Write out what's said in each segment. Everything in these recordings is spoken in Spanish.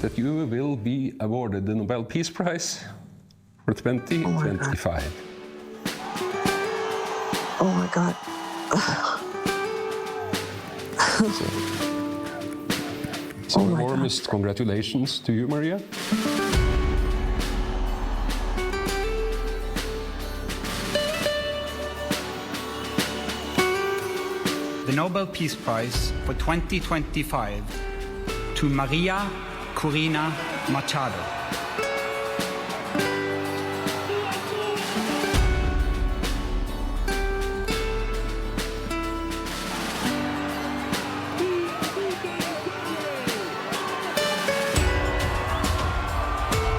that you will be awarded the Nobel Peace Prize for 2025. Oh my God. So the warmest congratulations to you, Maria. The Nobel Peace Prize for 2025 to Maria Corina Machado.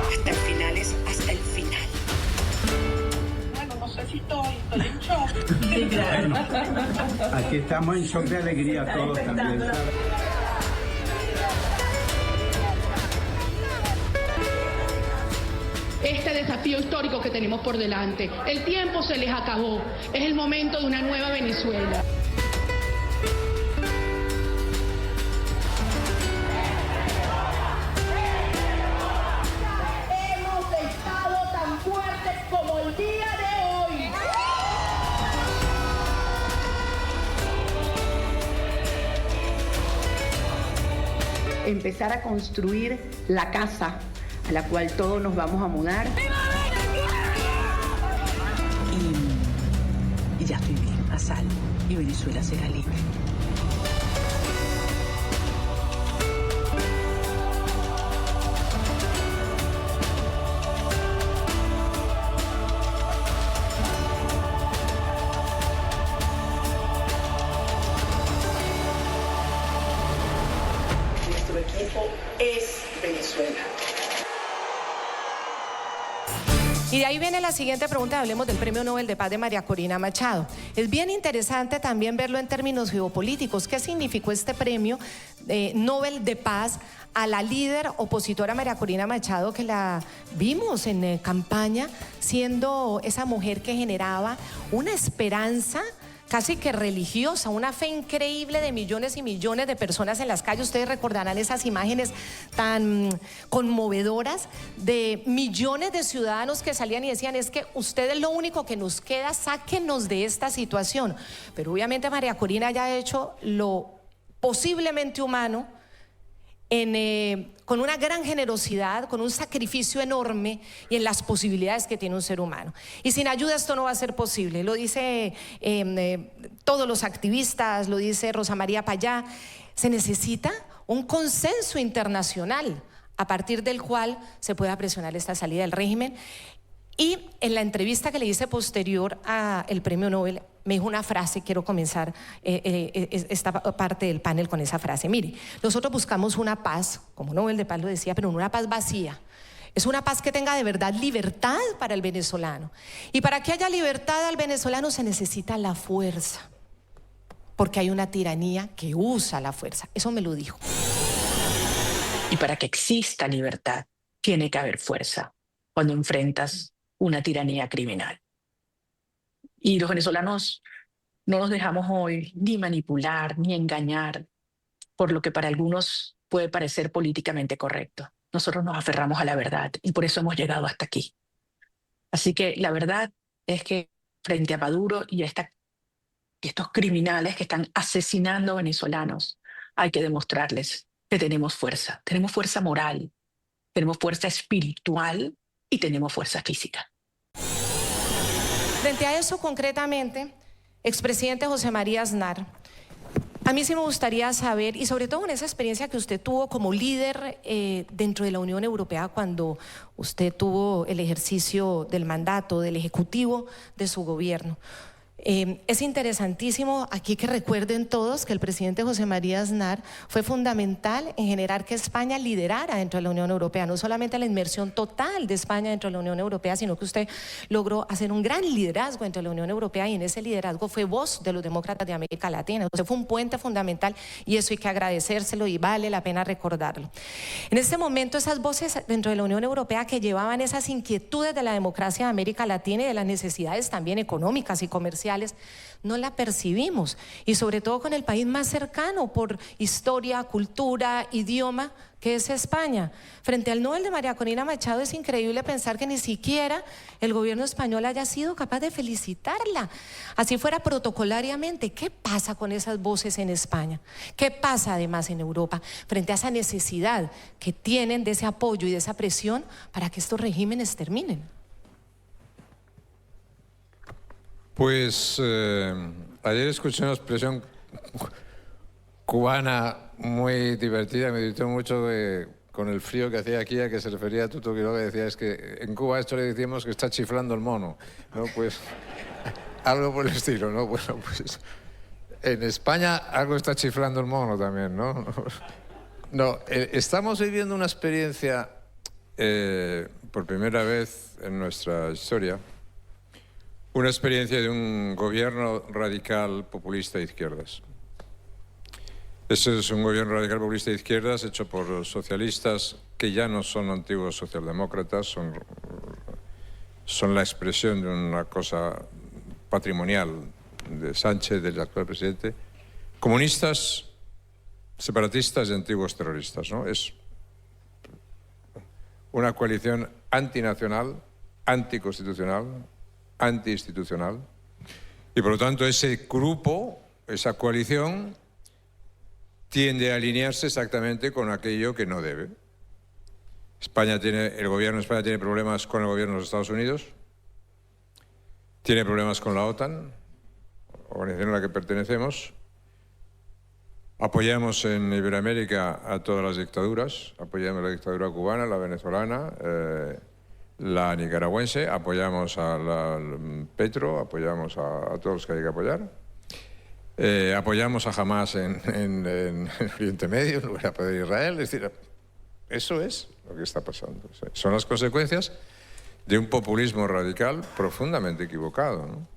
Hasta el final es hasta el final. Bueno, no sé si estoy en shock. Aquí estamos en shock de alegría todos también, ¿sabes? Este desafío histórico que tenemos por delante, el tiempo se les acabó, es el momento de una nueva Venezuela. Hemos estado tan fuertes como el día de hoy. Empezar a construir la casa a la cual todos nos vamos a mudar. Y ya estoy bien, a salvo, y Venezuela será libre. Nuestro equipo es Venezuela. Y de ahí viene la siguiente pregunta, hablemos del Premio Nobel de Paz de María Corina Machado. Es bien interesante también verlo en términos geopolíticos. ¿Qué significó este Premio Nobel de Paz a la líder opositora María Corina Machado, que la vimos en campaña, siendo esa mujer que generaba una esperanza casi que religiosa, una fe increíble de millones y millones de personas en las calles? Ustedes recordarán esas imágenes tan conmovedoras de millones de ciudadanos que salían y decían: es que ustedes lo único que nos queda, sáquenos de esta situación. Pero obviamente María Corina ya ha hecho lo posiblemente humano, con una gran generosidad, con un sacrificio enorme y en las posibilidades que tiene un ser humano. Y sin ayuda esto no va a ser posible. Lo dice todos los activistas, lo dice Rosa María Payá. Se necesita un consenso internacional a partir del cual se pueda presionar esta salida del régimen. Y en la entrevista que le hice posterior al Premio Nobel, me dijo una frase. Quiero comenzar esta parte del panel con esa frase. Mire, nosotros buscamos una paz, como Nobel de Paz lo decía, pero no una paz vacía. Es una paz que tenga de verdad libertad para el venezolano. Y para que haya libertad al venezolano se necesita la fuerza, porque hay una tiranía que usa la fuerza. Eso me lo dijo. Y para que exista libertad, tiene que haber fuerza cuando enfrentas una tiranía criminal. Y los venezolanos no nos dejamos hoy ni manipular ni engañar por lo que para algunos puede parecer políticamente correcto. Nosotros nos aferramos a la verdad y por eso hemos llegado hasta aquí. Así que la verdad es que frente a Maduro y a estos criminales que están asesinando a venezolanos, hay que demostrarles que tenemos fuerza moral, tenemos fuerza espiritual y tenemos fuerza física. Frente a eso, concretamente, expresidente José María Aznar, a mí sí me gustaría saber, y sobre todo en esa experiencia que usted tuvo como líder dentro de la Unión Europea, cuando usted tuvo el ejercicio del mandato del Ejecutivo de su gobierno. Es interesantísimo aquí que recuerden todos que el presidente José María Aznar fue fundamental en generar que España liderara dentro de la Unión Europea, no solamente la inmersión total de España dentro de la Unión Europea, sino que usted logró hacer un gran liderazgo dentro de la Unión Europea, y en ese liderazgo fue voz de los demócratas de América Latina. Usted fue un puente fundamental y eso hay que agradecérselo y vale la pena recordarlo. En este momento, esas voces dentro de la Unión Europea que llevaban esas inquietudes de la democracia de América Latina y de las necesidades también económicas y comerciales sociales, no la percibimos. Y sobre todo con el país más cercano por historia, cultura, idioma, que es España. Frente al Nobel de María Corina Machado es increíble pensar que ni siquiera el gobierno español haya sido capaz de felicitarla, así fuera protocolariamente. ¿Qué pasa con esas voces en España? ¿Qué pasa además en Europa frente a esa necesidad que tienen de ese apoyo y de esa presión para que estos regímenes terminen? Pues ayer escuché una expresión cubana muy divertida, me divirtió mucho con el frío que hacía aquí, a que se refería a Tuto Quiroga, que decía, es que en Cuba esto le decíamos que está chiflando el mono, ¿no? Pues algo por el estilo, ¿no? Bueno, pues en España algo está chiflando el mono también, ¿no? No, estamos viviendo una experiencia por primera vez en nuestra historia, una experiencia de un gobierno radical populista de izquierdas. Ese es un gobierno radical populista de izquierdas hecho por socialistas que ya no son antiguos socialdemócratas, son la expresión de una cosa patrimonial de Sánchez, del actual presidente, comunistas, separatistas y antiguos terroristas, ¿no? Es una coalición antinacional, anticonstitucional, antiinstitucional, y por lo tanto ese grupo, esa coalición, tiende a alinearse exactamente con aquello que no debe. El gobierno de España tiene problemas con el gobierno de los Estados Unidos, tiene problemas con la OTAN, organización a la que pertenecemos. Apoyamos en Iberoamérica a todas las dictaduras, apoyamos la dictadura cubana, la venezolana, la nicaragüense, apoyamos a Petro, apoyamos a todos los que hay que apoyar. Apoyamos a Hamas en Oriente Medio, en lugar de apoyar a Israel. Es decir, eso es lo que está pasando. Son las consecuencias de un populismo radical profundamente equivocado, ¿no?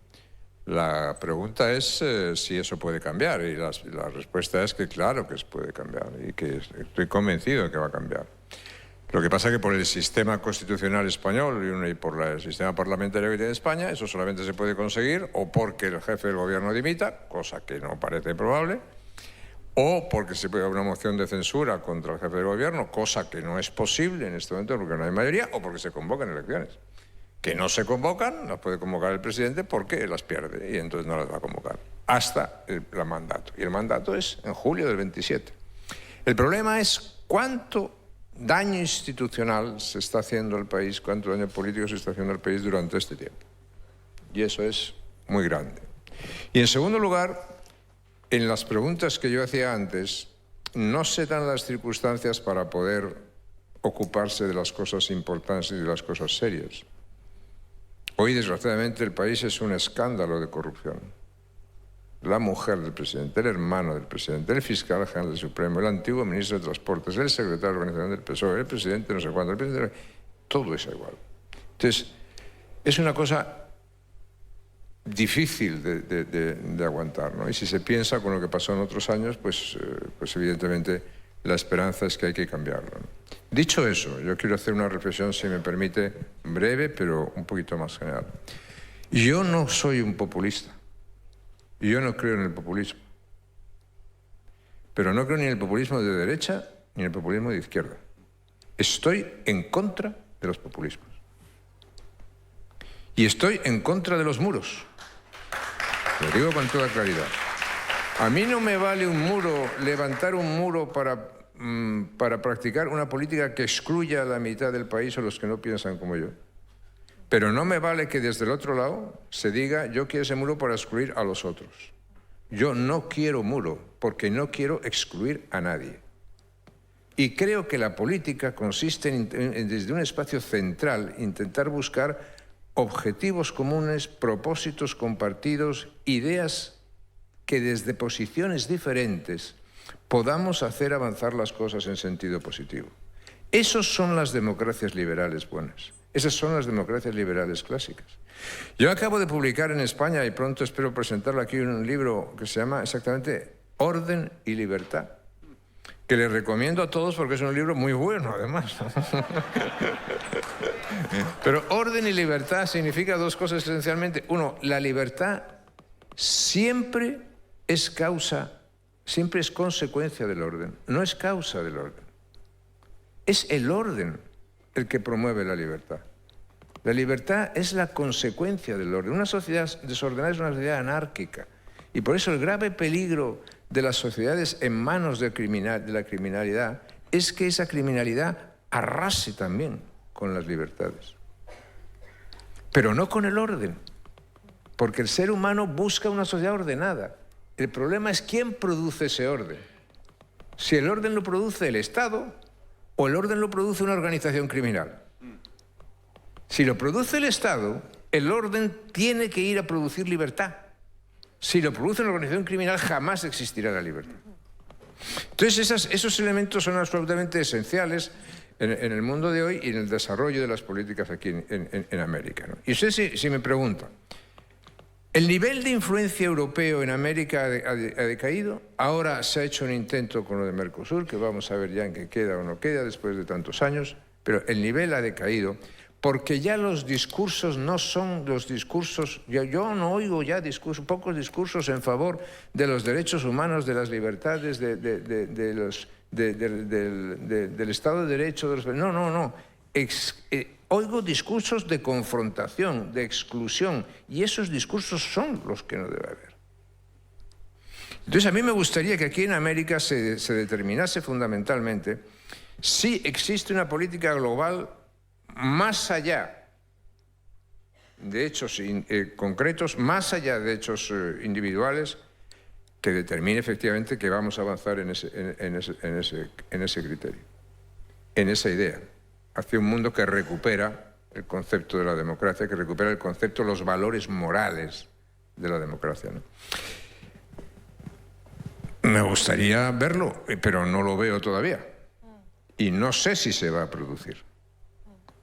La pregunta es si eso puede cambiar, y la respuesta es que claro que puede cambiar y que estoy convencido de que va a cambiar. Lo que pasa es que por el sistema constitucional español y por el sistema parlamentario que tiene España, eso solamente se puede conseguir o porque el jefe del gobierno dimita, cosa que no parece probable, o porque se puede haber una moción de censura contra el jefe del gobierno, cosa que no es posible en este momento porque no hay mayoría, o porque se convocan elecciones. Que no se convocan, las puede convocar el presidente porque las pierde y entonces no las va a convocar hasta el mandato. Y el mandato es en julio del 27. El problema es cuánto daño institucional se está haciendo al país, cuánto daño político se está haciendo al país durante este tiempo. Y eso es muy grande. Y en segundo lugar, en las preguntas que yo hacía antes, no se dan las circunstancias para poder ocuparse de las cosas importantes y de las cosas serias. Hoy, desgraciadamente, el país es un escándalo de corrupción. La mujer del presidente, el hermano del presidente, el fiscal general del Supremo, el antiguo ministro de Transportes, el secretario de organización del PSOE, el presidente no sé cuándo, el presidente... Todo es igual. Entonces, es una cosa difícil de aguantar, ¿no? Y si se piensa con lo que pasó en otros años, pues evidentemente la esperanza es que hay que cambiarlo, ¿no? Dicho eso, yo quiero hacer una reflexión, si me permite, breve, pero un poquito más general. Yo no soy un populista. Y yo no creo en el populismo. Pero no creo ni en el populismo de derecha ni en el populismo de izquierda. Estoy en contra de los populismos. Y estoy en contra de los muros. Lo digo con toda claridad. A mí no me vale un muro, levantar un muro para practicar una política que excluya a la mitad del país o los que no piensan como yo. Pero no me vale que desde el otro lado se diga yo quiero ese muro para excluir a los otros. Yo no quiero muro porque no quiero excluir a nadie. Y creo que la política consiste en desde un espacio central, intentar buscar objetivos comunes, propósitos compartidos, ideas que desde posiciones diferentes podamos hacer avanzar las cosas en sentido positivo. Esos son las democracias liberales buenas. Esas son las democracias liberales clásicas. Yo acabo de publicar en España, y pronto espero presentarlo aquí, un libro que se llama exactamente Orden y Libertad, que les recomiendo a todos porque es un libro muy bueno, además. Pero orden y libertad significa dos cosas esencialmente. Uno, la libertad siempre es consecuencia del orden, no es causa del orden. Es el orden el que promueve la libertad. La libertad es la consecuencia del orden. Una sociedad desordenada es una sociedad anárquica. Y por eso el grave peligro de las sociedades en manos de la criminalidad es que esa criminalidad arrase también con las libertades. Pero no con el orden, porque el ser humano busca una sociedad ordenada. El problema es quién produce ese orden. Si el orden lo produce el Estado o el orden lo produce una organización criminal. Si lo produce el Estado, el orden tiene que ir a producir libertad. Si lo produce una organización criminal, jamás existirá la libertad. Entonces, esos elementos son absolutamente esenciales en el mundo de hoy y en el desarrollo de las políticas aquí en América, ¿no? Y usted si me pregunta, ¿el nivel de influencia europeo en América ha decaído? Ahora se ha hecho un intento con lo de Mercosur, que vamos a ver ya en qué queda o no queda después de tantos años, pero el nivel ha decaído porque ya los discursos no son los discursos, yo no oigo ya pocos discursos en favor de los derechos humanos, de las libertades, del Estado de Derecho. No. Oigo discursos de confrontación, de exclusión, y esos discursos son los que no debe haber. Entonces a mí me gustaría que aquí en América se determinase fundamentalmente si existe una política global más allá de hechos concretos, más allá de hechos individuales, que determine efectivamente que vamos a avanzar en ese criterio, en esa idea, hacia un mundo que recupera el concepto de la democracia, que recupera el concepto, los valores morales de la democracia, ¿no? Me gustaría verlo, pero no lo veo todavía. Y no sé si se va a producir.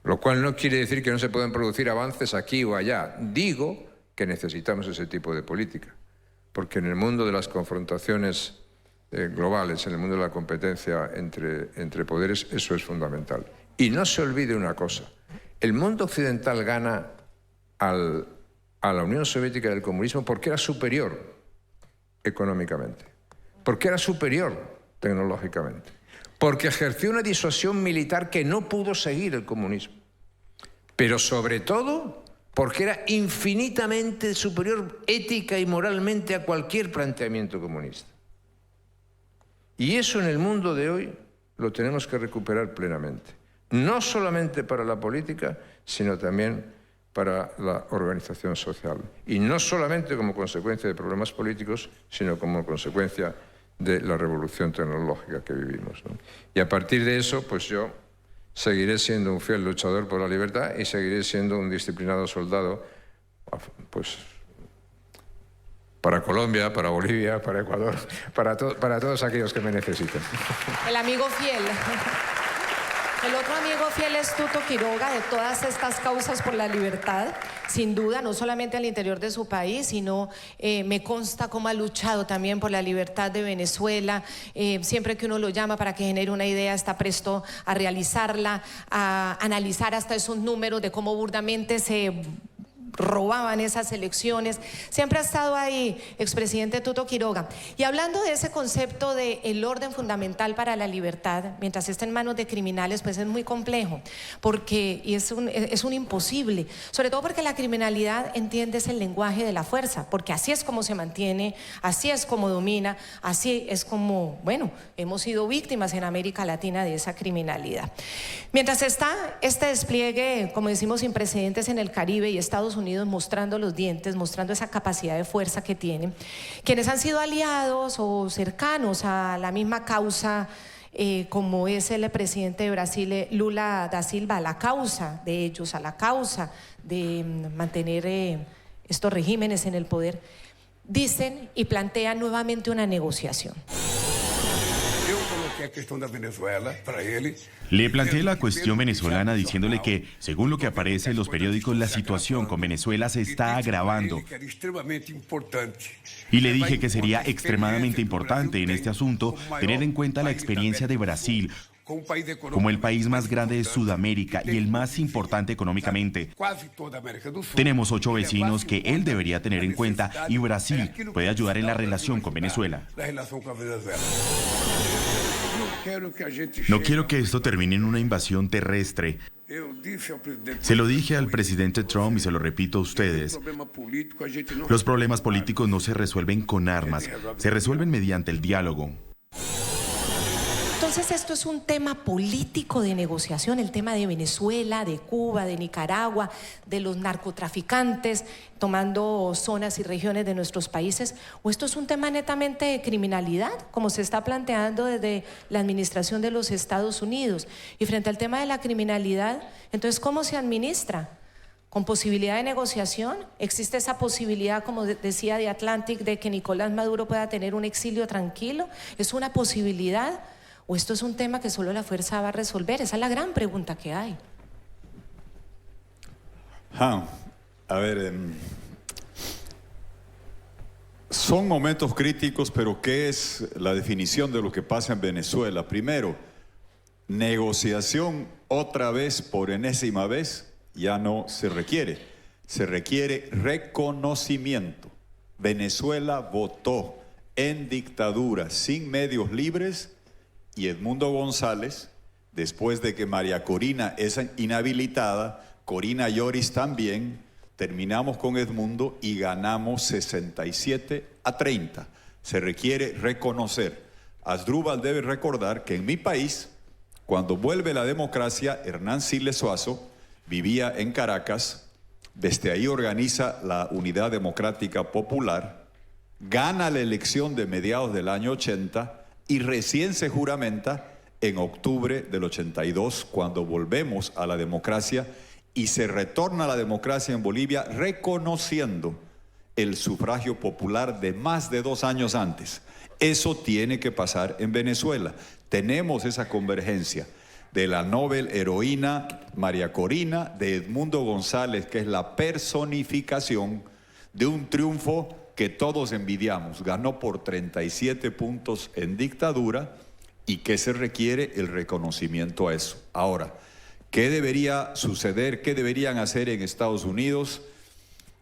Lo cual no quiere decir que no se puedan producir avances aquí o allá. Digo que necesitamos ese tipo de política, porque en el mundo de las confrontaciones globales, en el mundo de la competencia entre poderes, eso es fundamental. Y no se olvide una cosa, el mundo occidental gana a la Unión Soviética del comunismo porque era superior económicamente, porque era superior tecnológicamente, porque ejerció una disuasión militar que no pudo seguir el comunismo, pero sobre todo porque era infinitamente superior ética y moralmente a cualquier planteamiento comunista. Y eso en el mundo de hoy lo tenemos que recuperar plenamente, no solamente para la política, sino también para la organización social. Y no solamente como consecuencia de problemas políticos, sino como consecuencia de la revolución tecnológica que vivimos, ¿no? Y a partir de eso, pues yo seguiré siendo un fiel luchador por la libertad y seguiré siendo un disciplinado soldado, pues, para Colombia, para Bolivia, para Ecuador, para todos aquellos que me necesiten. El amigo fiel. El otro amigo fiel es Tuto Quiroga, de todas estas causas por la libertad, sin duda, no solamente al interior de su país, sino me consta cómo ha luchado también por la libertad de Venezuela. Siempre que uno lo llama para que genere una idea, está presto a realizarla, a analizar hasta esos números de cómo burdamente se robaban esas elecciones. Siempre ha estado ahí, expresidente Tuto Quiroga. Y hablando de ese concepto de el orden fundamental para la libertad, mientras esté en manos de criminales, pues es muy complejo, porque es un imposible, sobre todo porque la criminalidad entiende el lenguaje de la fuerza, porque así es como se mantiene, así es como domina, así es como, bueno, hemos sido víctimas en América Latina de esa criminalidad. Mientras está este despliegue, como decimos, sin precedentes en el Caribe y Estados Unidos mostrando los dientes, mostrando esa capacidad de fuerza que tienen, quienes han sido aliados o cercanos a la misma causa, como es el presidente de Brasil, Lula da Silva, a la causa de ellos, a la causa de mantener estos regímenes en el poder, dicen y plantean nuevamente una negociación. Le planteé la cuestión venezolana diciéndole que, según lo que aparece en los periódicos, la situación con Venezuela se está agravando. Y le dije que sería extremadamente importante en este asunto tener en cuenta la experiencia de Brasil Como el país más grande de Sudamérica y el más importante económicamente, tenemos 8 vecinos que él debería tener en cuenta y Brasil puede ayudar en la relación con Venezuela. No quiero que esto termine en una invasión terrestre. Se lo dije al presidente Trump y se lo repito a ustedes. Los problemas políticos no se resuelven con armas, se resuelven mediante el diálogo. Entonces esto es un tema político de negociación, el tema de Venezuela, de Cuba, de Nicaragua, de los narcotraficantes tomando zonas y regiones de nuestros países, o esto es un tema netamente de criminalidad, como se está planteando desde la administración de los Estados Unidos. Y frente al tema de la criminalidad, entonces, ¿cómo se administra? ¿Con posibilidad de negociación? ¿Existe esa posibilidad, como decía de Atlantic, de que Nicolás Maduro pueda tener un exilio tranquilo? ¿Es una posibilidad? ¿O esto es un tema que solo la fuerza va a resolver? Esa es la gran pregunta que hay. A ver, son momentos críticos, pero ¿qué es la definición de lo que pasa en Venezuela? Primero, negociación otra vez por enésima vez ya no se requiere. Se requiere reconocimiento. Venezuela votó en dictadura sin medios libres y Edmundo González, después de que María Corina es inhabilitada, Corina Lloris también, terminamos con Edmundo y ganamos 67-30. Se requiere reconocer. Asdrúbal debe recordar que en mi país, cuando vuelve la democracia, Hernán Siles Suazo vivía en Caracas, desde ahí organiza la Unidad Democrática Popular, gana la elección de mediados del año 80 y recién se juramenta en octubre del 82, cuando volvemos a la democracia y se retorna a la democracia en Bolivia reconociendo el sufragio popular de más de 2 años antes. Eso tiene que pasar en Venezuela. Tenemos esa convergencia de la Nobel heroína María Corina, de Edmundo González, que es la personificación de un triunfo que todos envidiamos. Ganó por 37 puntos en dictadura y que se requiere el reconocimiento a eso. Ahora, ¿qué debería suceder? ¿Qué deberían hacer en Estados Unidos?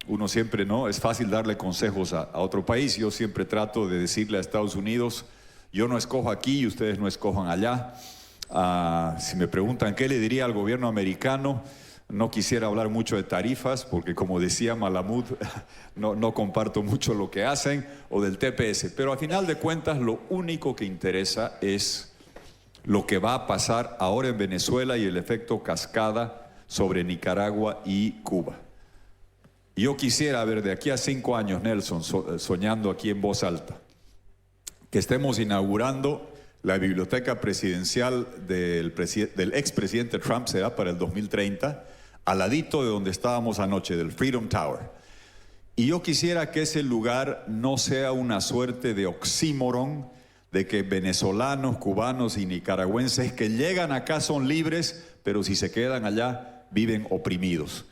Uno siempre, ¿no? Es fácil darle consejos a otro país. Yo siempre trato de decirle a Estados Unidos, yo no escojo aquí y ustedes no escojan allá. Si me preguntan qué le diría al gobierno americano, no quisiera hablar mucho de tarifas, porque como decía Malamud, no comparto mucho lo que hacen, o del TPS. Pero a final de cuentas, lo único que interesa es lo que va a pasar ahora en Venezuela y el efecto cascada sobre Nicaragua y Cuba. Yo quisiera ver de aquí a 5 años, Nelson, soñando aquí en voz alta, que estemos inaugurando la biblioteca presidencial del expresidente Trump, será para el 2030, al ladito de donde estábamos anoche, del Freedom Tower. Y yo quisiera que ese lugar no sea una suerte de oxímoron, de que venezolanos, cubanos y nicaragüenses que llegan acá son libres, pero si se quedan allá viven oprimidos.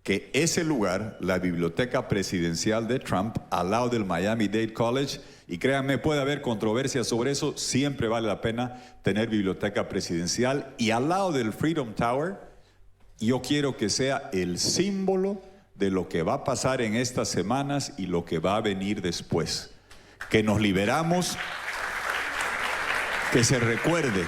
Que ese lugar, la biblioteca presidencial de Trump, al lado del Miami-Dade College, y créanme, puede haber controversia sobre eso, siempre vale la pena tener biblioteca presidencial, y al lado del Freedom Tower, yo quiero que sea el símbolo de lo que va a pasar en estas semanas y lo que va a venir después. Que nos liberamos, que se recuerde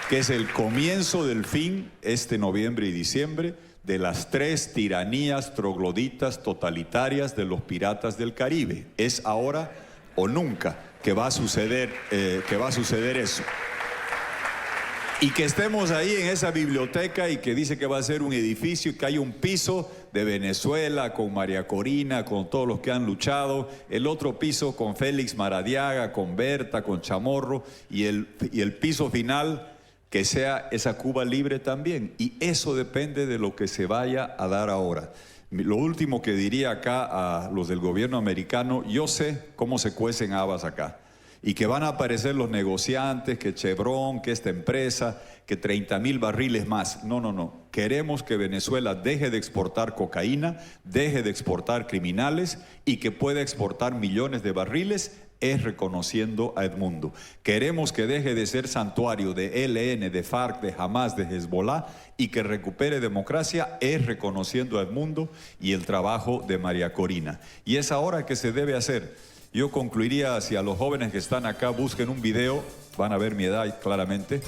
que es el comienzo del fin, este noviembre y diciembre, de las 3 tiranías trogloditas totalitarias de los piratas del Caribe. Es ahora o nunca que va a suceder eso. Y que estemos ahí en esa biblioteca y que dice que va a ser un edificio y que hay un piso de Venezuela con María Corina, con todos los que han luchado, el otro piso con Félix Maradiaga, con Berta, con Chamorro, y el piso final que sea esa Cuba libre también. Y eso depende de lo que se vaya a dar ahora. Lo último que diría acá a los del gobierno americano, yo sé cómo se cuecen habas acá. Y que van a aparecer los negociantes, que Chevron, que esta empresa, que 30,000 barriles más. No. Queremos que Venezuela deje de exportar cocaína, deje de exportar criminales y que pueda exportar millones de barriles es reconociendo a Edmundo. Queremos que deje de ser santuario de ELN, de FARC, de Hamas, de Hezbollah, y que recupere democracia, es reconociendo a Edmundo y el trabajo de María Corina. Y es ahora que se debe hacer. Yo concluiría, hacia los jóvenes que están acá, busquen un video, van a ver mi edad claramente,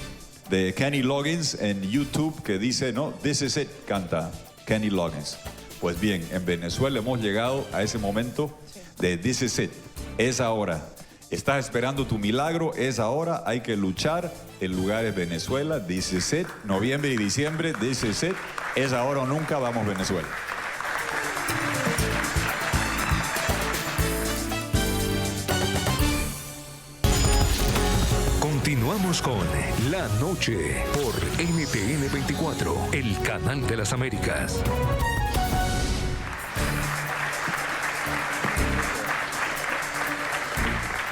de Kenny Loggins en YouTube que dice, no, this is it, canta Kenny Loggins. Pues bien, en Venezuela hemos llegado a ese momento de this is it, es ahora. Estás esperando tu milagro, es ahora, hay que luchar. El lugar es Venezuela, this is it. Noviembre y diciembre, this is it. Es ahora o nunca, vamos Venezuela. Continuamos con La Noche por NTN 24, el canal de las Américas.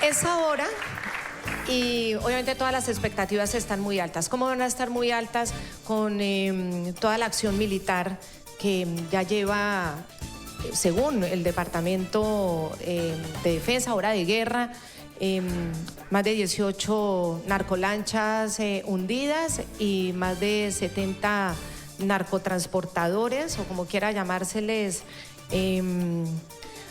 Es ahora y obviamente todas las expectativas están muy altas. ¿Cómo van a estar muy altas con toda la acción militar que ya lleva, según el Departamento de Defensa, ahora de guerra, más de 18 narcolanchas hundidas y más de 70 narcotransportadores, o como quiera llamárseles,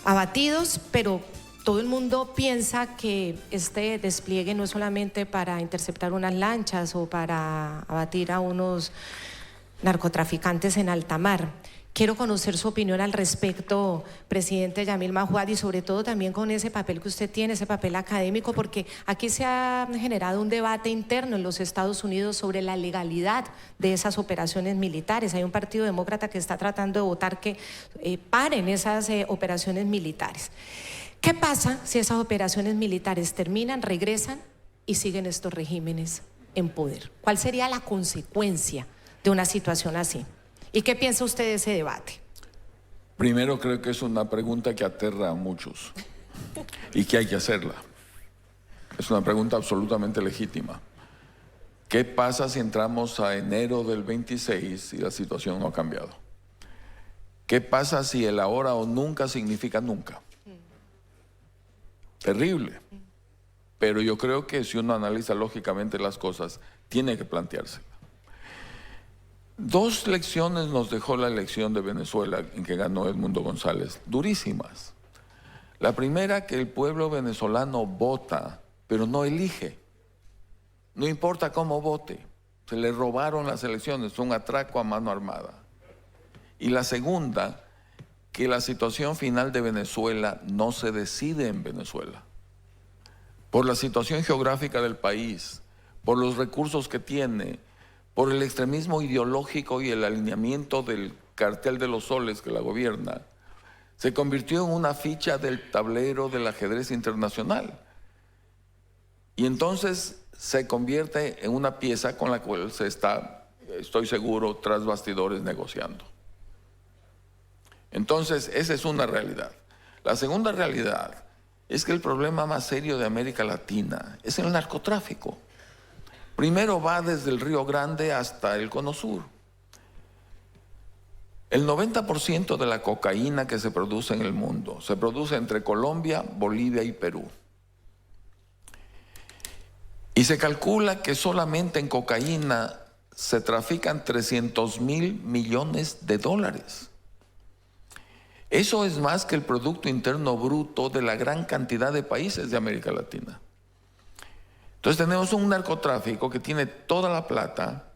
abatidos, pero todo el mundo piensa que este despliegue no es solamente para interceptar unas lanchas o para abatir a unos narcotraficantes en alta mar. Quiero conocer su opinión al respecto, presidente Yamil Mahuad, y sobre todo también con ese papel que usted tiene, ese papel académico, porque aquí se ha generado un debate interno en los Estados Unidos sobre la legalidad de esas operaciones militares. Hay un partido demócrata que está tratando de votar que paren esas operaciones militares. ¿Qué pasa si esas operaciones militares terminan, regresan y siguen estos regímenes en poder? ¿Cuál sería la consecuencia de una situación así? ¿Y qué piensa usted de ese debate? Primero, creo que es una pregunta que aterra a muchos y que hay que hacerla. Es una pregunta absolutamente legítima. ¿Qué pasa si entramos a enero del 26 y la situación no ha cambiado? ¿Qué pasa si el ahora o nunca significa nunca? Terrible. Pero yo creo que si uno analiza lógicamente las cosas, tiene que plantearse. Dos lecciones nos dejó la elección de Venezuela en que ganó Edmundo González, durísimas. La primera, que el pueblo venezolano vota, pero no elige. No importa cómo vote, se le robaron las elecciones, un atraco a mano armada. Y la segunda, que la situación final de Venezuela no se decide en Venezuela. Por la situación geográfica del país, por los recursos que tiene, por el extremismo ideológico y el alineamiento del cartel de los soles que la gobierna, se convirtió en una ficha del tablero del ajedrez internacional. Y entonces se convierte en una pieza con la cual se está, estoy seguro, tras bastidores negociando. Entonces, esa es una realidad. La segunda realidad es que el problema más serio de América Latina es el narcotráfico. Primero va desde el Río Grande hasta el Cono Sur. El 90% de la cocaína que se produce en el mundo se produce entre Colombia, Bolivia y Perú. Y se calcula que solamente en cocaína se trafican 300.000 millones de dólares. Eso es más que el Producto Interno Bruto de la gran cantidad de países de América Latina. Entonces tenemos un narcotráfico que tiene toda la plata,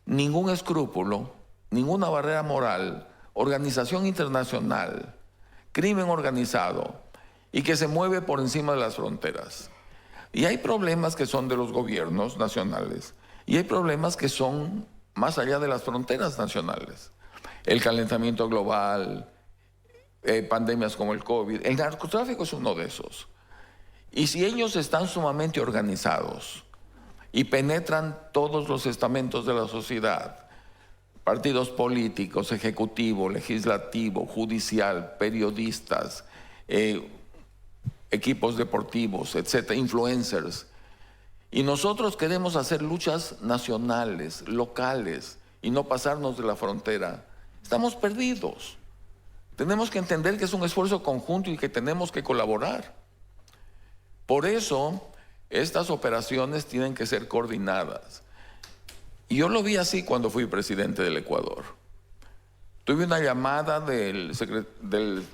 ningún escrúpulo, ninguna barrera moral, organización internacional, crimen organizado y que se mueve por encima de las fronteras. Y hay problemas que son de los gobiernos nacionales y hay problemas que son más allá de las fronteras nacionales. El calentamiento global, pandemias como el COVID. El narcotráfico es uno de esos. Y si ellos están sumamente organizados y penetran todos los estamentos de la sociedad, partidos políticos, ejecutivo, legislativo, judicial, periodistas, equipos deportivos, etcétera, influencers, y nosotros queremos hacer luchas nacionales, locales, y no pasarnos de la frontera, estamos perdidos. Tenemos que entender que es un esfuerzo conjunto y que tenemos que colaborar. Por eso, estas operaciones tienen que ser coordinadas. Y yo lo vi así cuando fui presidente del Ecuador. Tuve una llamada del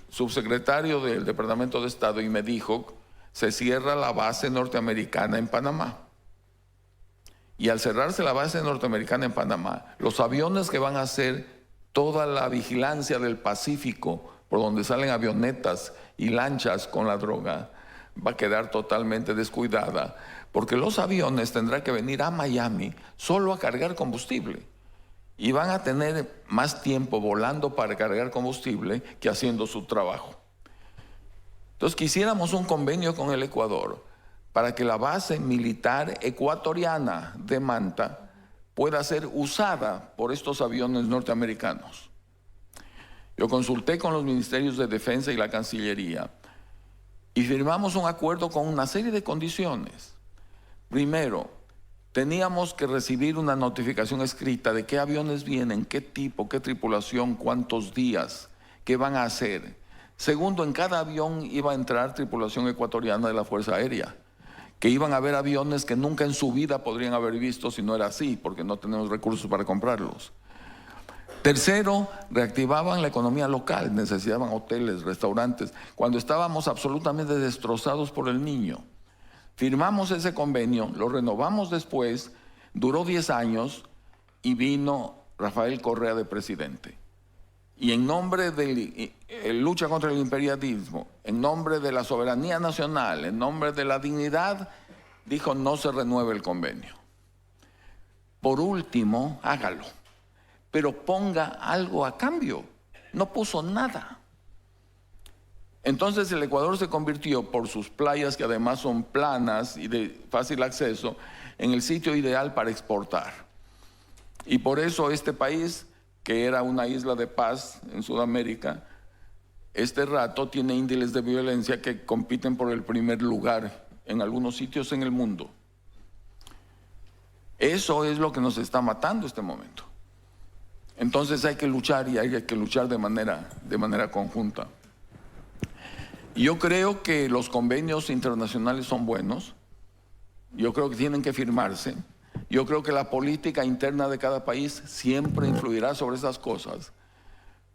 subsecretario del Departamento de Estado y me dijo, se cierra la base norteamericana en Panamá. Y al cerrarse la base norteamericana en Panamá, los aviones que van a hacer toda la vigilancia del Pacífico, por donde salen avionetas y lanchas con la droga, va a quedar totalmente descuidada, porque los aviones tendrán que venir a Miami solo a cargar combustible y van a tener más tiempo volando para cargar combustible que haciendo su trabajo. Entonces quisiéramos un convenio con el Ecuador para que la base militar ecuatoriana de Manta pueda ser usada por estos aviones norteamericanos. Yo consulté con los ministerios de Defensa y la Cancillería y firmamos un acuerdo con una serie de condiciones. Primero, teníamos que recibir una notificación escrita de qué aviones vienen, qué tipo, qué tripulación, cuántos días, qué van a hacer. Segundo, en cada avión iba a entrar tripulación ecuatoriana de la Fuerza Aérea, que iban a haber aviones que nunca en su vida podrían haber visto si no era así, porque no tenemos recursos para comprarlos. Tercero, reactivaban la economía local, necesitaban hoteles, restaurantes, cuando estábamos absolutamente destrozados por el Niño. Firmamos ese convenio, lo renovamos después, duró 10 años y vino Rafael Correa de presidente. Y en nombre de lucha contra el imperialismo, en nombre de la soberanía nacional, en nombre de la dignidad, dijo no se renueve el convenio. Por último, hágalo, pero ponga algo a cambio. No puso nada. Entonces el Ecuador se convirtió, por sus playas que además son planas y de fácil acceso, en el sitio ideal para exportar. Y por eso este país, que era una isla de paz en Sudamérica, este rato tiene índices de violencia que compiten por el primer lugar en algunos sitios en el mundo. Eso es lo que nos está matando este momento. Entonces hay que luchar y hay que luchar de manera conjunta. Yo creo que los convenios internacionales son buenos. Yo creo que tienen que firmarse. Yo creo que la política interna de cada país siempre influirá sobre esas cosas,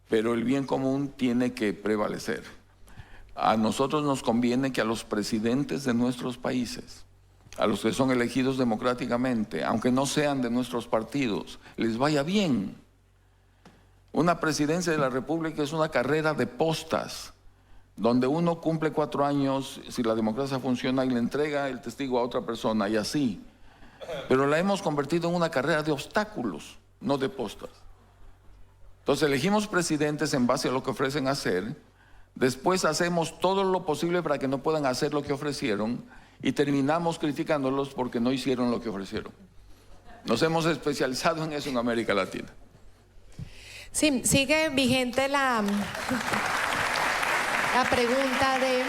pero el bien común tiene que prevalecer. A nosotros nos conviene que a los presidentes de nuestros países, a los que son elegidos democráticamente, aunque no sean de nuestros partidos, les vaya bien. Una presidencia de la República es una carrera de postas, donde uno cumple 4 años, si la democracia funciona, y le entrega el testigo a otra persona, y así. Pero la hemos convertido en una carrera de obstáculos, no de postas. Entonces elegimos presidentes en base a lo que ofrecen hacer, después hacemos todo lo posible para que no puedan hacer lo que ofrecieron y terminamos criticándolos porque no hicieron lo que ofrecieron. Nos hemos especializado en eso en América Latina. Sí, sigue vigente la pregunta de...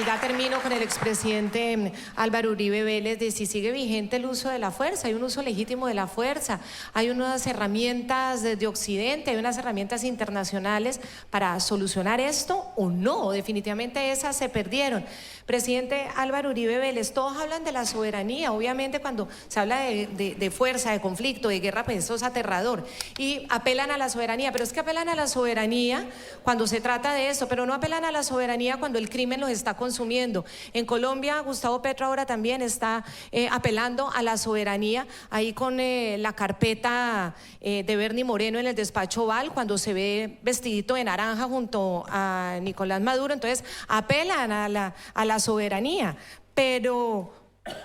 y ya termino con el expresidente Álvaro Uribe Vélez, de si sigue vigente el uso de la fuerza. Hay un uso legítimo de la fuerza, hay unas herramientas desde Occidente, hay unas herramientas internacionales para solucionar esto, o no, definitivamente esas se perdieron. Presidente Álvaro Uribe Vélez, todos hablan de la soberanía, obviamente cuando se habla de fuerza, de conflicto, de guerra, pues eso es aterrador, y apelan a la soberanía, pero es que apelan a la soberanía cuando se trata de eso, pero no apelan a la soberanía cuando el crimen los está consumiendo. En Colombia, Gustavo Petro ahora también está apelando a la soberanía, ahí con la carpeta de Bernie Moreno en el despacho Oval, cuando se ve vestidito de naranja junto a Nicolás Maduro. Entonces apelan a la soberanía, pero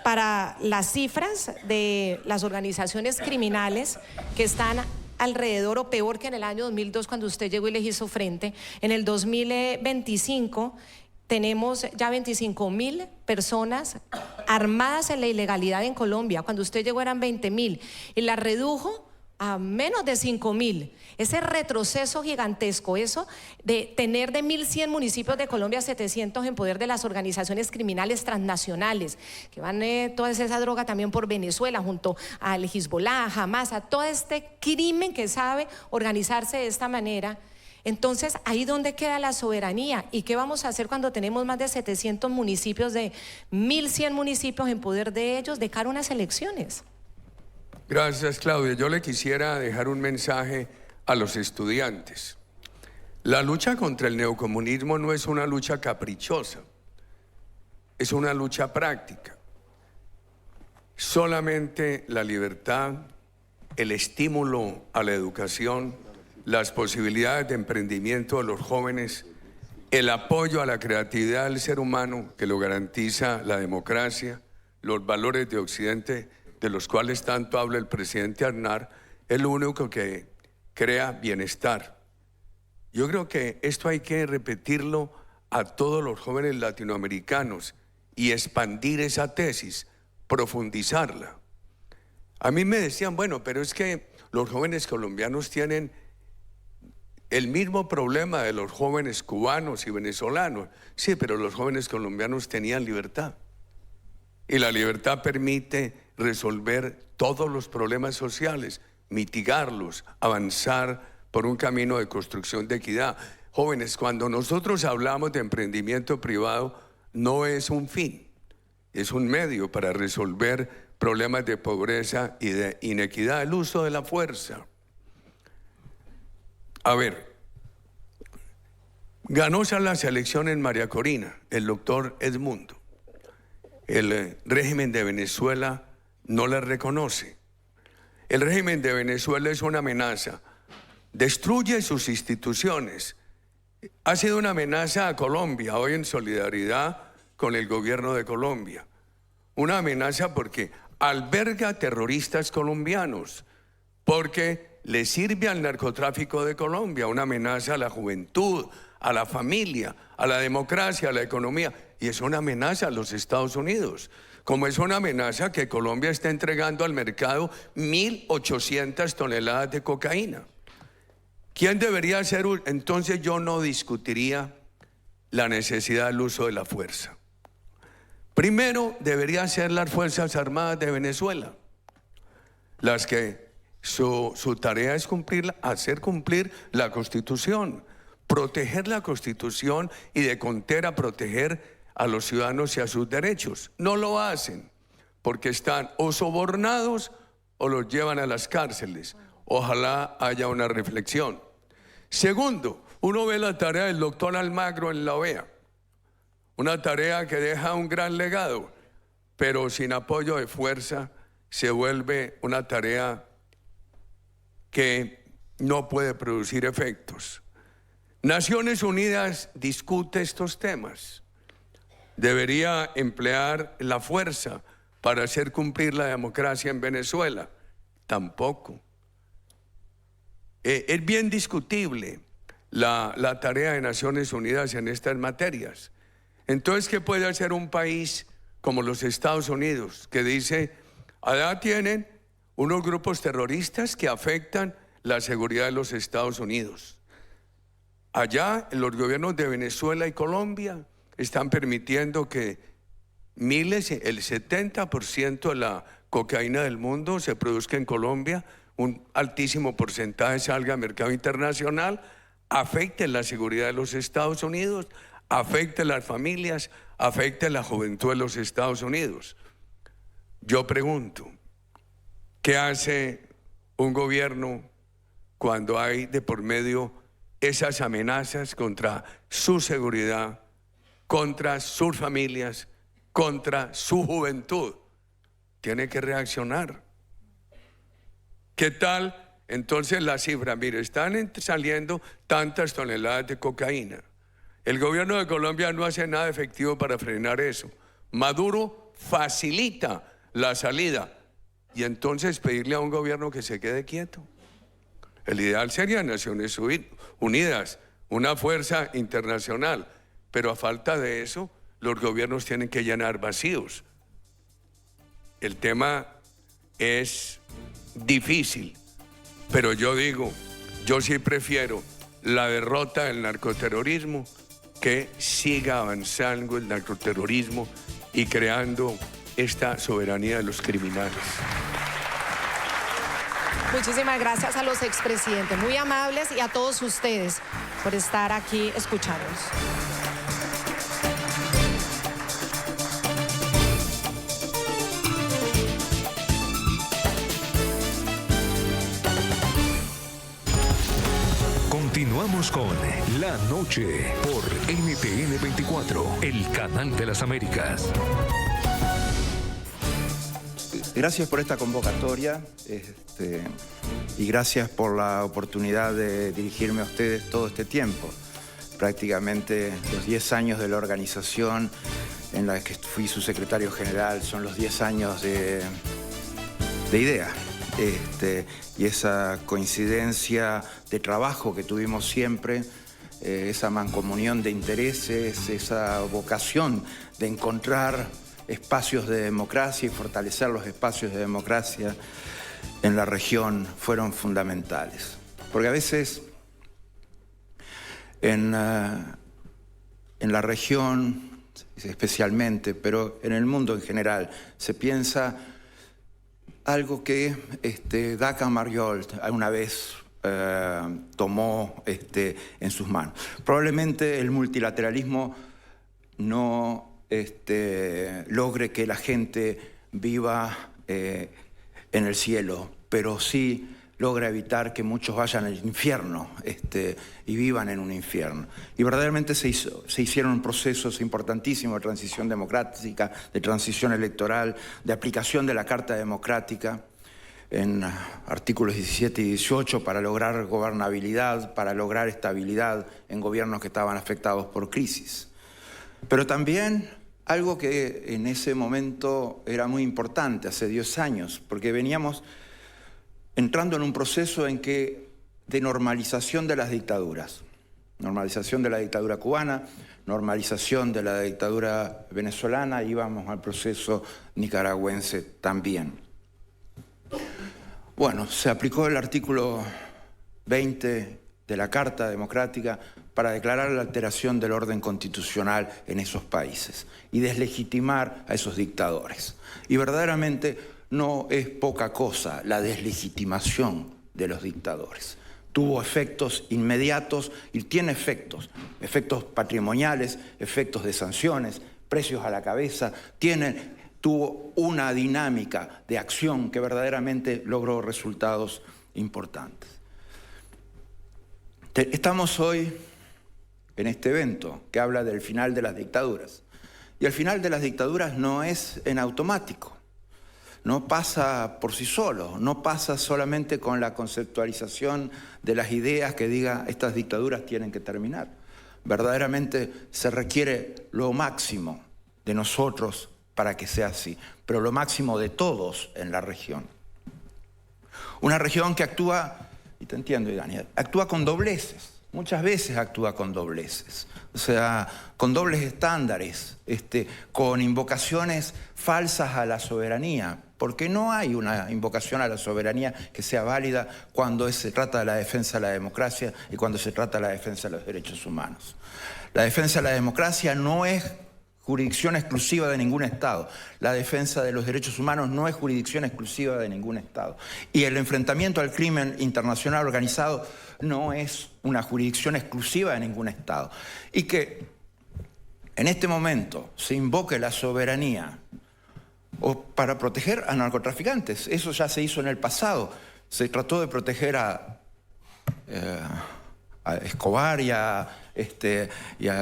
para las cifras de las organizaciones criminales que están alrededor o peor que en el año 2002 cuando usted llegó y les hizo frente, en el 2025 tenemos ya 25.000 personas armadas en la ilegalidad en Colombia. Cuando usted llegó eran 20.000 y la redujo a menos de 5.000. Ese retroceso gigantesco, eso de tener de 1.100 municipios de Colombia 700 en poder de las organizaciones criminales transnacionales, que van toda esa droga también por Venezuela, junto al Hezbollah, Hamas, a todo este crimen que sabe organizarse de esta manera. Entonces, ¿ahí dónde queda la soberanía? ¿Y qué vamos a hacer cuando tenemos más de 700 municipios, de 1.100 municipios en poder de ellos, de cara a unas elecciones? Gracias, Claudia. Yo le quisiera dejar un mensaje a los estudiantes. La lucha contra el neocomunismo no es una lucha caprichosa, es una lucha práctica. Solamente la libertad, el estímulo a la educación, las posibilidades de emprendimiento de los jóvenes, el apoyo a la creatividad del ser humano que lo garantiza la democracia, los valores de Occidente de los cuales tanto habla el presidente Aznar, es lo único que crea bienestar. Yo creo que esto hay que repetirlo a todos los jóvenes latinoamericanos y expandir esa tesis, profundizarla. A mí me decían, bueno, pero es que los jóvenes colombianos tienen el mismo problema de los jóvenes cubanos y venezolanos. Sí, pero los jóvenes colombianos tenían libertad. Y la libertad permite resolver todos los problemas sociales, mitigarlos, avanzar por un camino de construcción de equidad. Jóvenes, cuando nosotros hablamos de emprendimiento privado, no es un fin, es un medio para resolver problemas de pobreza y de inequidad, el uso de la fuerza. A ver, ganó las elecciones María Corina, el doctor Edmundo. El régimen de Venezuela no la reconoce. El régimen de Venezuela es una amenaza, destruye sus instituciones. Ha sido una amenaza a Colombia, hoy en solidaridad con el gobierno de Colombia. Una amenaza porque alberga terroristas colombianos, porque le sirve al narcotráfico de Colombia, una amenaza a la juventud, a la familia, a la democracia, a la economía, y es una amenaza a los Estados Unidos, como es una amenaza que Colombia está entregando al mercado 1.800 toneladas de cocaína. ¿Quién debería ser? Entonces yo no discutiría la necesidad del uso de la fuerza. Primero deberían ser las Fuerzas Armadas de Venezuela, las que su tarea es hacer cumplir la Constitución, proteger la Constitución y de contera proteger a los ciudadanos y a sus derechos. No lo hacen porque están o sobornados o los llevan a las cárceles. Ojalá haya una reflexión. Segundo, uno ve la tarea del doctor Almagro en la OEA, una tarea que deja un gran legado, pero sin apoyo de fuerza se vuelve una tarea que no puede producir efectos. Naciones Unidas discute estos temas. Debería emplear la fuerza para hacer cumplir la democracia en Venezuela. Tampoco. Es bien discutible la tarea de Naciones Unidas en estas materias. Entonces, ¿qué puede hacer un país como los Estados Unidos, que dice, allá tienen unos grupos terroristas que afectan la seguridad de los Estados Unidos? Allá, los gobiernos de Venezuela y Colombia están permitiendo que el 70% de la cocaína del mundo se produzca en Colombia, un altísimo porcentaje salga al mercado internacional, afecte la seguridad de los Estados Unidos, afecte las familias, afecte la juventud de los Estados Unidos. Yo pregunto, ¿qué hace un gobierno cuando hay de por medio esas amenazas contra su seguridad, contra sus familias, contra su juventud? Tiene que reaccionar. ¿Qué tal? Entonces la cifra, mire, están saliendo tantas toneladas de cocaína. El gobierno de Colombia no hace nada efectivo para frenar eso. Maduro facilita la salida y entonces pedirle a un gobierno que se quede quieto. El ideal sería Naciones Unidas, una fuerza internacional, pero a falta de eso, los gobiernos tienen que llenar vacíos. El tema es difícil, pero yo digo, yo sí prefiero la derrota del narcoterrorismo, que siga avanzando el narcoterrorismo y creando esta soberanía de los criminales. Muchísimas gracias a los expresidentes, muy amables, y a todos ustedes. por estar aquí escuchándonos. Continuamos con La Noche por NTN 24, el canal de las Américas. Gracias por esta convocatoria y gracias por la oportunidad de dirigirme a ustedes todo este tiempo. Prácticamente los 10 años de la organización en la que fui su secretario general son los 10 años de IDEA. Y esa coincidencia de trabajo que tuvimos siempre, esa mancomunión de intereses, esa vocación de encontrar espacios de democracia y fortalecer los espacios de democracia en la región fueron fundamentales. Porque a veces en la región especialmente, pero en el mundo en general, se piensa algo que Daca Mariolt alguna vez tomó en sus manos. Probablemente el multilateralismo no logre que la gente viva en el cielo, pero sí logra evitar que muchos vayan al infierno y vivan en un infierno. Y verdaderamente se hicieron procesos importantísimos de transición democrática, de transición electoral, de aplicación de la Carta Democrática en artículos 17 y 18 para lograr gobernabilidad, para lograr estabilidad en gobiernos que estaban afectados por crisis. Pero también algo que en ese momento era muy importante, hace 10 años, porque veníamos entrando en un proceso de normalización de las dictaduras. Normalización de la dictadura cubana, normalización de la dictadura venezolana, íbamos al proceso nicaragüense también. Bueno, se aplicó el artículo 20 de la Carta Democrática para declarar la alteración del orden constitucional en esos países y deslegitimar a esos dictadores. Y verdaderamente no es poca cosa la deslegitimación de los dictadores. Tuvo efectos inmediatos y tiene efectos patrimoniales, efectos de sanciones, precios a la cabeza, tuvo una dinámica de acción que verdaderamente logró resultados importantes. Estamos hoy en este evento que habla del final de las dictaduras. Y el final de las dictaduras no es en automático, no pasa por sí solo, no pasa solamente con la conceptualización de las ideas que diga estas dictaduras tienen que terminar. Verdaderamente se requiere lo máximo de nosotros para que sea así, pero lo máximo de todos en la región. Una región que actúa, y te entiendo, Daniel, actúa con dobleces, muchas veces actúa con dobleces, o sea, con dobles estándares, con invocaciones falsas a la soberanía, porque no hay una invocación a la soberanía que sea válida cuando se trata de la defensa de la democracia y cuando se trata de la defensa de los derechos humanos. La defensa de la democracia no es jurisdicción exclusiva de ningún Estado. La defensa de los derechos humanos no es jurisdicción exclusiva de ningún Estado. Y el enfrentamiento al crimen internacional organizado no es una jurisdicción exclusiva de ningún Estado. Y que en este momento se invoque la soberanía o para proteger a narcotraficantes. Eso ya se hizo en el pasado. Se trató de proteger a Escobar y a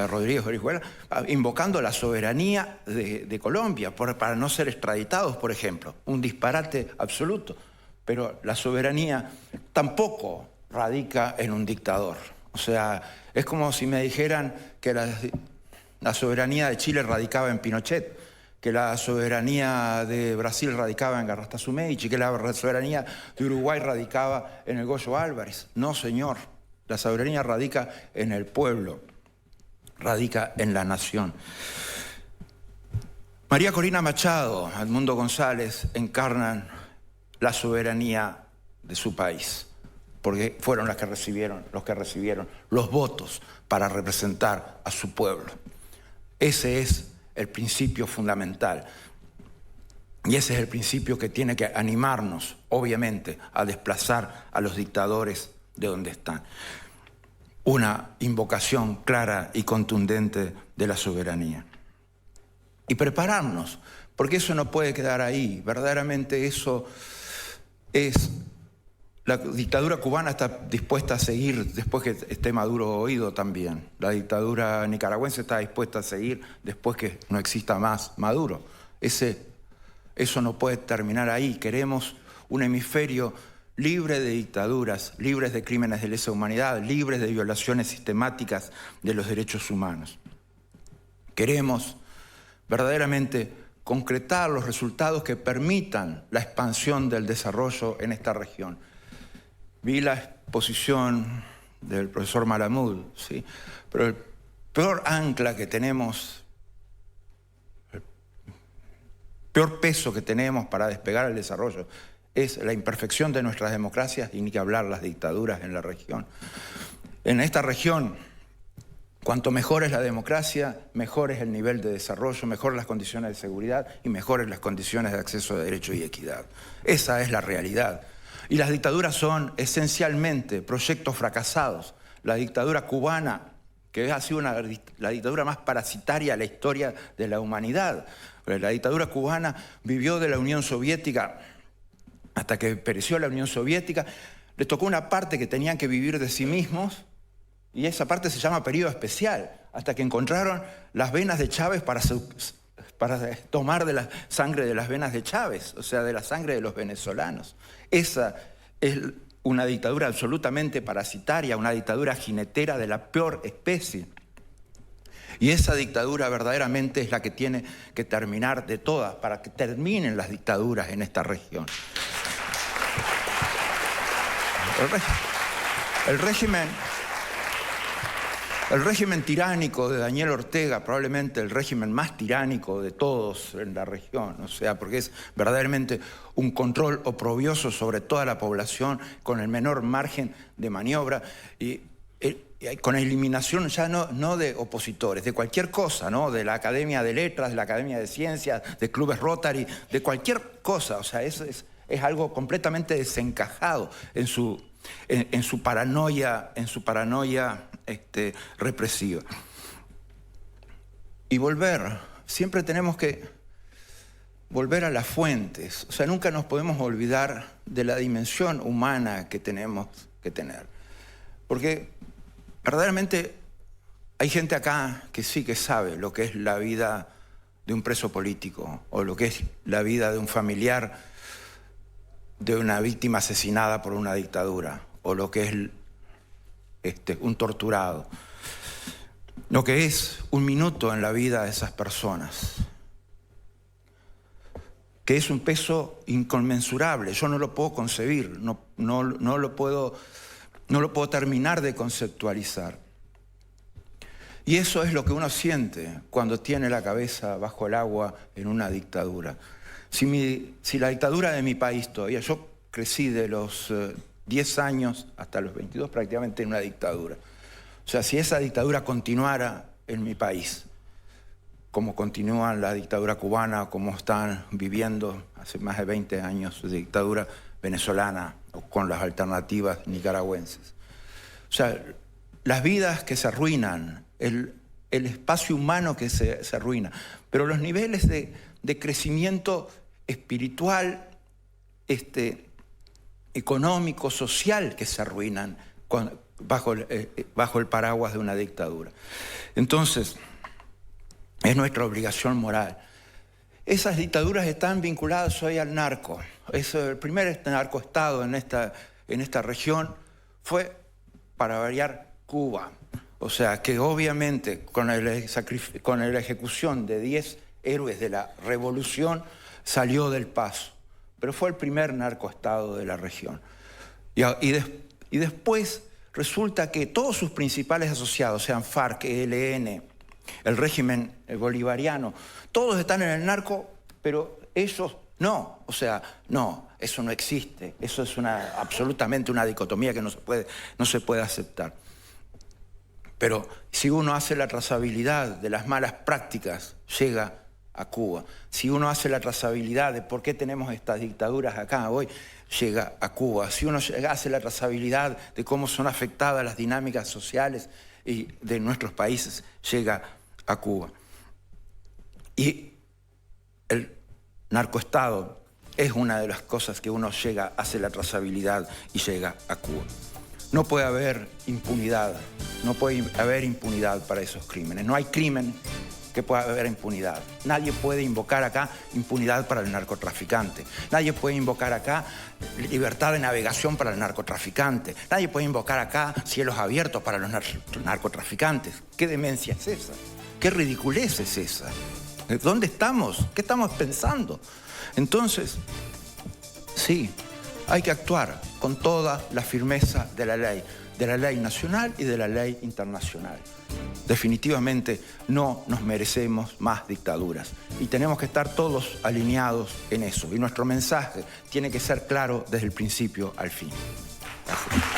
Rodríguez Orihuela, invocando la soberanía de Colombia para no ser extraditados, por ejemplo. Un disparate absoluto. Pero la soberanía tampoco radica en un dictador. O sea, es como si me dijeran que la soberanía de Chile radicaba en Pinochet, que la soberanía de Brasil radicaba en Garrastazu Medici, que la soberanía de Uruguay radicaba en el Goyo Álvarez. No, señor. La soberanía radica en el pueblo, radica en la nación. María Corina Machado, Edmundo González encarnan la soberanía de su país, porque fueron los que recibieron los votos para representar a su pueblo. Ese es el principio fundamental. Y ese es el principio que tiene que animarnos, obviamente, a desplazar a los dictadores de donde están. una invocación clara y contundente de la soberanía. Y prepararnos, porque eso no puede quedar ahí. Verdaderamente eso es... La dictadura cubana está dispuesta a seguir después que esté Maduro oído también. La dictadura nicaragüense está dispuesta a seguir después que no exista más Maduro. Eso no puede terminar ahí. Queremos un hemisferio libre de dictaduras, libres de crímenes de lesa humanidad, libres de violaciones sistemáticas de los derechos humanos. Queremos verdaderamente concretar los resultados que permitan la expansión del desarrollo en esta región. Vi la exposición del profesor Malamud, ¿sí? Pero el peor ancla que tenemos, el peor peso que tenemos para despegar el desarrollo es la imperfección de nuestras democracias y ni que hablar las dictaduras en la región. En esta región, cuanto mejor es la democracia, mejor es el nivel de desarrollo, mejor las condiciones de seguridad y mejores las condiciones de acceso a derecho y equidad. Esa es la realidad. Y las dictaduras son esencialmente proyectos fracasados. La dictadura cubana, que ha sido la dictadura más parasitaria de la historia de la humanidad. La dictadura cubana vivió de la Unión Soviética hasta que pereció la Unión Soviética. Les tocó una parte que tenían que vivir de sí mismos y esa parte se llama periodo especial, hasta que encontraron las venas de Chávez para tomar de la sangre de las venas de Chávez, o sea, de la sangre de los venezolanos. Esa es una dictadura absolutamente parasitaria, una dictadura jinetera de la peor especie. Y esa dictadura verdaderamente es la que tiene que terminar de todas, para que terminen las dictaduras en esta región. El régimen tiránico de Daniel Ortega, probablemente el régimen más tiránico de todos en la región, o sea, porque es verdaderamente un control oprobioso sobre toda la población con el menor margen de maniobra y con eliminación ya no de opositores, de cualquier cosa, ¿no? De la Academia de Letras, de la Academia de Ciencias, de clubes Rotary, de cualquier cosa, o sea, eso es algo completamente desencajado en su paranoia, represiva. Y siempre tenemos que volver a las fuentes, o sea, nunca nos podemos olvidar de la dimensión humana que tenemos que tener. Porque verdaderamente hay gente acá que sí que sabe lo que es la vida de un preso político o lo que es la vida de un familiar de una víctima asesinada por una dictadura o lo que es un torturado, lo que es un minuto en la vida de esas personas, que es un peso inconmensurable. Yo no lo puedo concebir, no lo puedo terminar de conceptualizar. Y eso es lo que uno siente cuando tiene la cabeza bajo el agua en una dictadura. Si la dictadura de mi país todavía, yo crecí de los 10 años hasta los 22 prácticamente en una dictadura. O sea, si esa dictadura continuara en mi país, como continúa la dictadura cubana, como están viviendo hace más de 20 años de dictadura venezolana o con las alternativas nicaragüenses. O sea, las vidas que se arruinan, el espacio humano que se arruina, pero los niveles de crecimiento espiritual, económico, social que se arruinan bajo el paraguas de una dictadura. Entonces, es nuestra obligación moral. Esas dictaduras están vinculadas hoy al narco. El primer narcoestado en esta región fue, para variar, Cuba. O sea, que obviamente con la ejecución de 10 héroes de la revolución salió del paso. Pero fue el primer narcoestado de la región. Y después resulta que todos sus principales asociados, sean FARC, ELN, el régimen bolivariano, todos están en el narco, pero ellos no. O sea, no, eso no existe. Eso es absolutamente una dicotomía que no se puede aceptar. Pero si uno hace la trazabilidad de las malas prácticas, llega a Cuba. Si uno hace la trazabilidad de por qué tenemos estas dictaduras acá hoy, llega a Cuba. Si uno hace la trazabilidad de cómo son afectadas las dinámicas sociales de nuestros países, llega a Cuba. Y el narcoestado es una de las cosas que uno llega, hace la trazabilidad y llega a Cuba. No puede haber impunidad, no puede haber impunidad para esos crímenes. No hay crimen que pueda haber impunidad. Nadie puede invocar acá impunidad para el narcotraficante. Nadie puede invocar acá libertad de navegación para el narcotraficante. Nadie puede invocar acá cielos abiertos para los narcotraficantes. ¿Qué demencia es esa? ¿Qué ridiculez es esa? ¿Dónde estamos? ¿Qué estamos pensando? Entonces, sí, hay que actuar con toda la firmeza de la ley nacional y de la ley internacional. Definitivamente no nos merecemos más dictaduras y tenemos que estar todos alineados en eso. Y nuestro mensaje tiene que ser claro desde el principio al fin. Gracias.